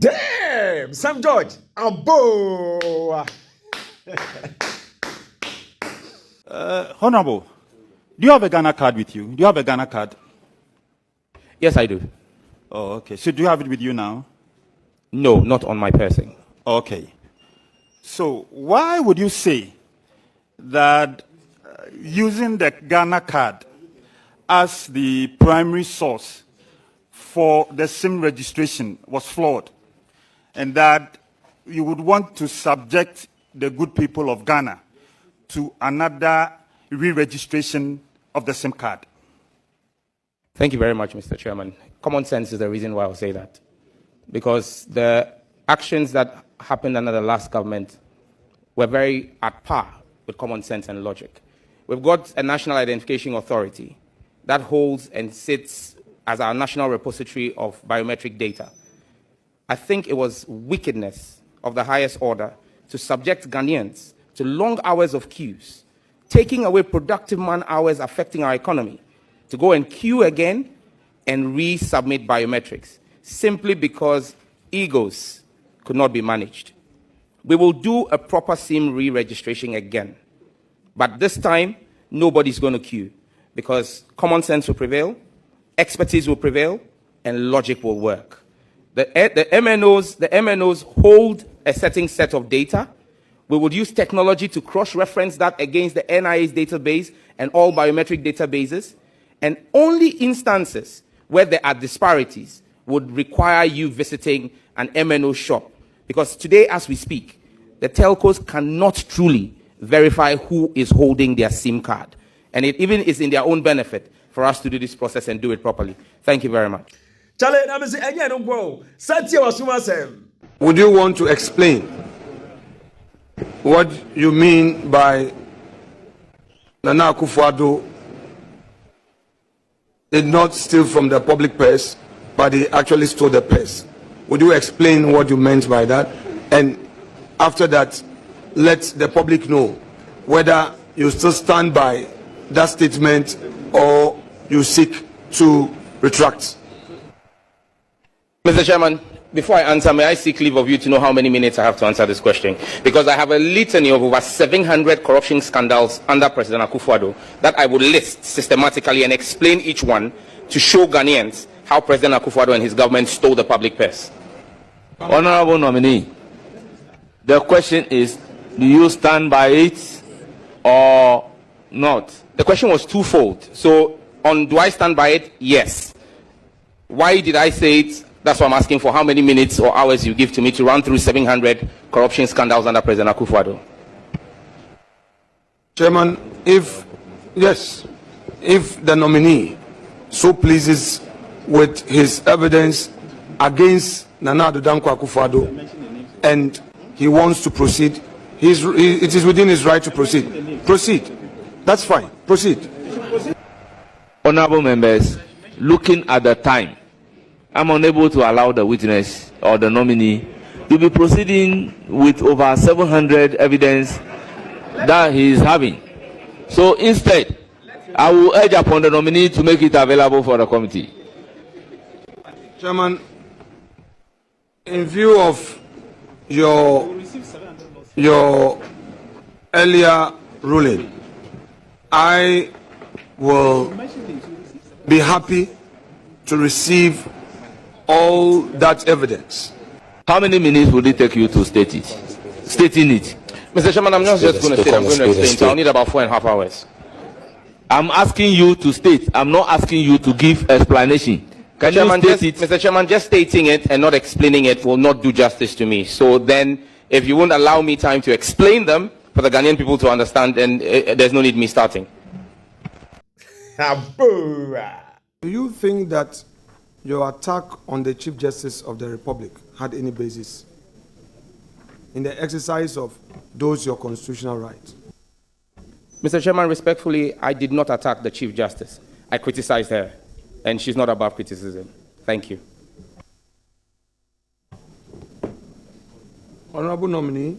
Damn, Sam George, abo. Honorable, do you have a Ghana card with you? Do you have a Ghana card? Yes, I do. Oh, okay. So do you have it with you now? No, not on my person. Okay. So why would you say that using the Ghana card as the primary source for the SIM registration was flawed, and that you would want to subject the good people of Ghana to another re-registration of the SIM card? Thank you very much, Mr. Chairman. Common sense is the reason why I'll say that. Because the actions that happened under the last government were very at par with common sense and logic. We've got a National Identification Authority that holds and sits as our national repository of biometric data. I think it was wickedness of the highest order to subject Ghanaians to long hours of queues, taking away productive man hours affecting our economy, to go and queue again and resubmit biometrics, simply because egos could not be managed. We will do a proper SIM re-registration again. But this time, nobody's going to queue, because common sense will prevail, expertise will prevail, and logic will work. The MNOs hold a certain set of data. We would use technology to cross-reference that against the NIA's database and all biometric databases. And only instances where there are disparities would require you visiting an MNO shop. Because today, as we speak, the telcos cannot truly verify who is holding their SIM card. And it even is in their own benefit for us to do this process and do it properly. Thank you very much. Would you want to explain what you mean by Nana Akufo-Addo did not steal from the public purse, but he actually stole the purse? Would you explain what you meant by that? And after that, let the public know whether you still stand by that statement or you seek to retract. Mr. Chairman, before I answer, may I seek leave of you to know how many minutes I have to answer this question? Because I have a litany of over 700 corruption scandals under President Akufo-Addo that I will list systematically and explain each one to show Ghanaians how President Akufo-Addo and his government stole the public purse. Honorable nominee, the question is, do you stand by it or not? The question was twofold. So, do I stand by it? Yes. Why did I say it? That's what I'm asking for. How many minutes or hours you give to me to run through 700 corruption scandals under President Akufo-Addo? Chairman, if the nominee so pleases with his evidence against Nana Addo Dankwa Akufo-Addo and he wants to proceed, it is within his right to proceed. Proceed. That's fine. Proceed. Honorable members, looking at the time, I'm unable to allow the witness or the nominee to be proceeding with over 700 evidence that he is having. So instead, I will urge upon the nominee to make it available for the committee. Chairman, in view of your earlier ruling, I will be happy to receive all that evidence. How many minutes would it take you to state it? Stating it. Mr. Chairman, I'm not just going to state, I'm going to explain. So I'll need about 4.5 hours. I'm asking you to state. I'm not asking you to give explanation. Can Chairman, you state it? Mr. Chairman, just stating it and not explaining it will not do justice to me. So then, if you won't allow me time to explain them for the Ghanaian people to understand, then there's no need me starting. Do you think that your attack on the Chief Justice of the Republic had any basis in the exercise of those your constitutional rights? Mr. Chairman, respectfully, I did not attack the Chief Justice. I criticized her, and she's not above criticism. Thank you. Honorable nominee,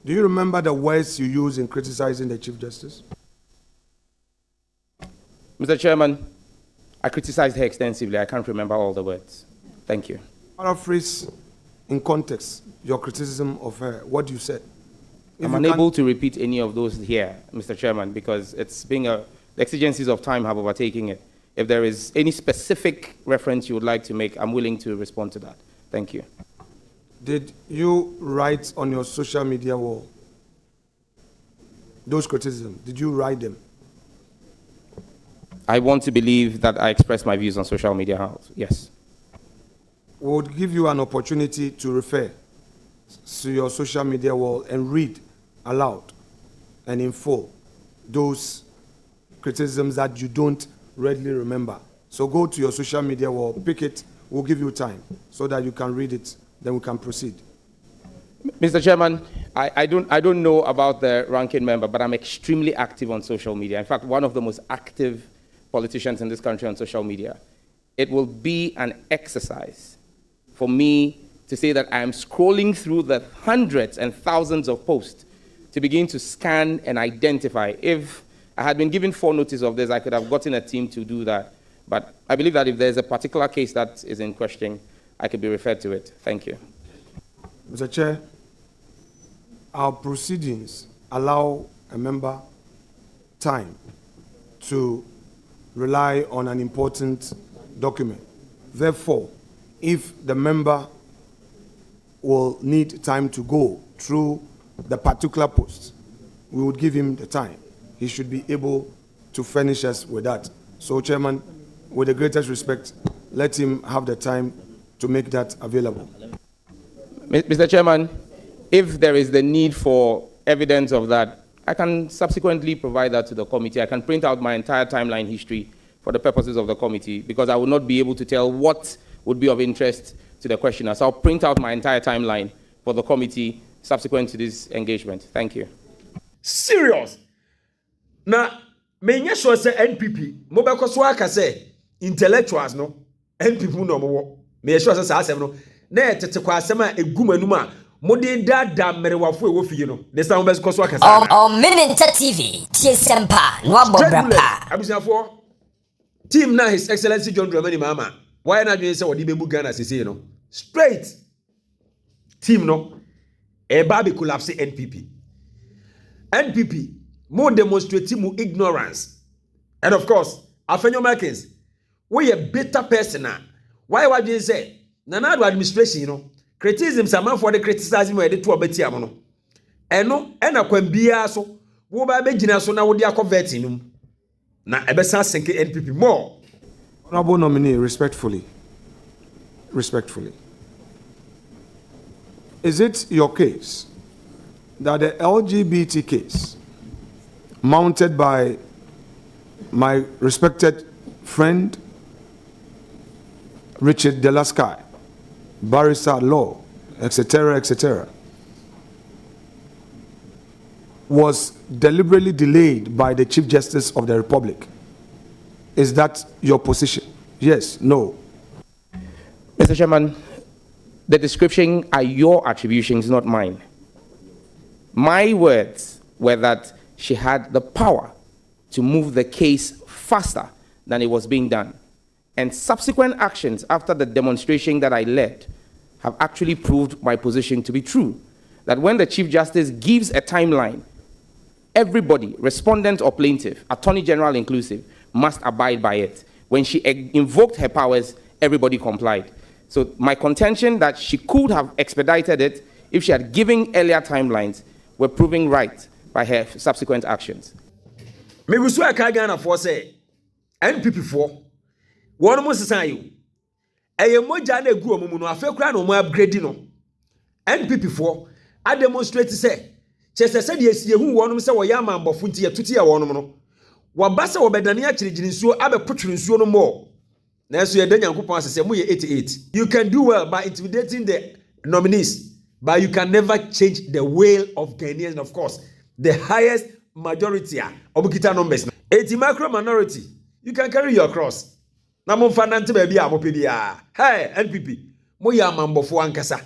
do you remember the words you used in criticizing the Chief Justice? Mr. Chairman, I criticized her extensively. I can't remember all the words. Thank you. Paraphrase in context your criticism of her, what you said. I'm unable to repeat any of those here, Mr. Chairman, because it's being the exigencies of time have overtaken it. If there is any specific reference you would like to make, I'm willing to respond to that. Thank you. Did you write on your social media wall those criticisms? Did you write them? I want to believe that I express my views on social media house. Yes. We would give you an opportunity to refer to your social media wall and read aloud and in full those criticisms that you don't readily remember. So go to your social media wall, pick it, we'll give you time so that you can read it, then we can proceed. Mr. Chairman, I don't know about the ranking member, but I'm extremely active on social media. In fact, one of the most active politicians in this country on social media. It will be an exercise for me to say that I am scrolling through the hundreds and thousands of posts to begin to scan and identify. If I had been given 4 notice of this, I could have gotten a team to do that. But I believe that if there's a particular case that is in question, I could be referred to it. Thank you. Mr. Chair, our proceedings allow a member time to rely on an important document. Therefore, if the member will need time to go through the particular post, we would give him the time. He should be able to furnish us with that. So, Chairman, with the greatest respect, let him have the time to make that available. Mr. Chairman, if there is the need for evidence of that, I can subsequently provide that to the committee. I can print out my entire timeline history for the purposes of the committee, because I will not be able to tell what would be of interest to the questioner. So I'll print out my entire timeline for the committee subsequent to this engagement. Thank you. Serious. Now, menye sure say NPP, mobile so aka say intellectuals no, NPP no mo. Me sure say asem no. Na etete kwa asem a egumanum a mode dada merewafo e wo fie no. The sound best so aka say. Minimenta TV, tie sempa, no abobrapa. Abusiafo. Team na His Excellency John Dramani Mahama. Why not you say what the Ghana say no? Straight. Team no. E baby collapse NPP. NPP more demonstrate mu ignorance. And of course, Afenyo Markins, we a better person now. Why would you say? Nana administration, you know, criticism some for the criticizing where they to obeti amono. Eno, ena kwambia so, wo ba be gina so na wo dia convert num. Na ebesa senke NPP more. Honorable nominee, respectfully. Is it your case that the LGBT case mounted by my respected friend Richard Delasky, barrister at law, etc., was deliberately delayed by the Chief Justice of the Republic? Is that your position? Yes, no? Mr. Chairman, the description are your attributions, not mine. My words were that she had the power to move the case faster than it was being done. And subsequent actions after the demonstration that I led have actually proved my position to be true. That when the Chief Justice gives a timeline, everybody, respondent or plaintiff, Attorney General inclusive, must abide by it. When she invoked her powers, everybody complied. So my contention that she could have expedited it if she had given earlier timelines were proving right by her subsequent actions. Me wisu aka Ghana for say NPP for one mo sesan you. Eye moja na egu omumu no afekura no mo upgrade no. NPP for a demonstrate say chese se de esie hu wonum se wo ya amambofo nti yatuti ya wonum no. Waba se wo bedane a kirigiri nsuo abekotwere nsuo no mo. Na so ye da Nyankopon asese mo ye 88. You can do well by intimidating the nominees, but you can never change the will of Ghanaians, and of course, the highest majority are obukita numbers. 80 micro minority, you can carry your cross. Na mo fa nante ba bia mo pe bia. Hey, NPP, mo ya mambofo ankasa.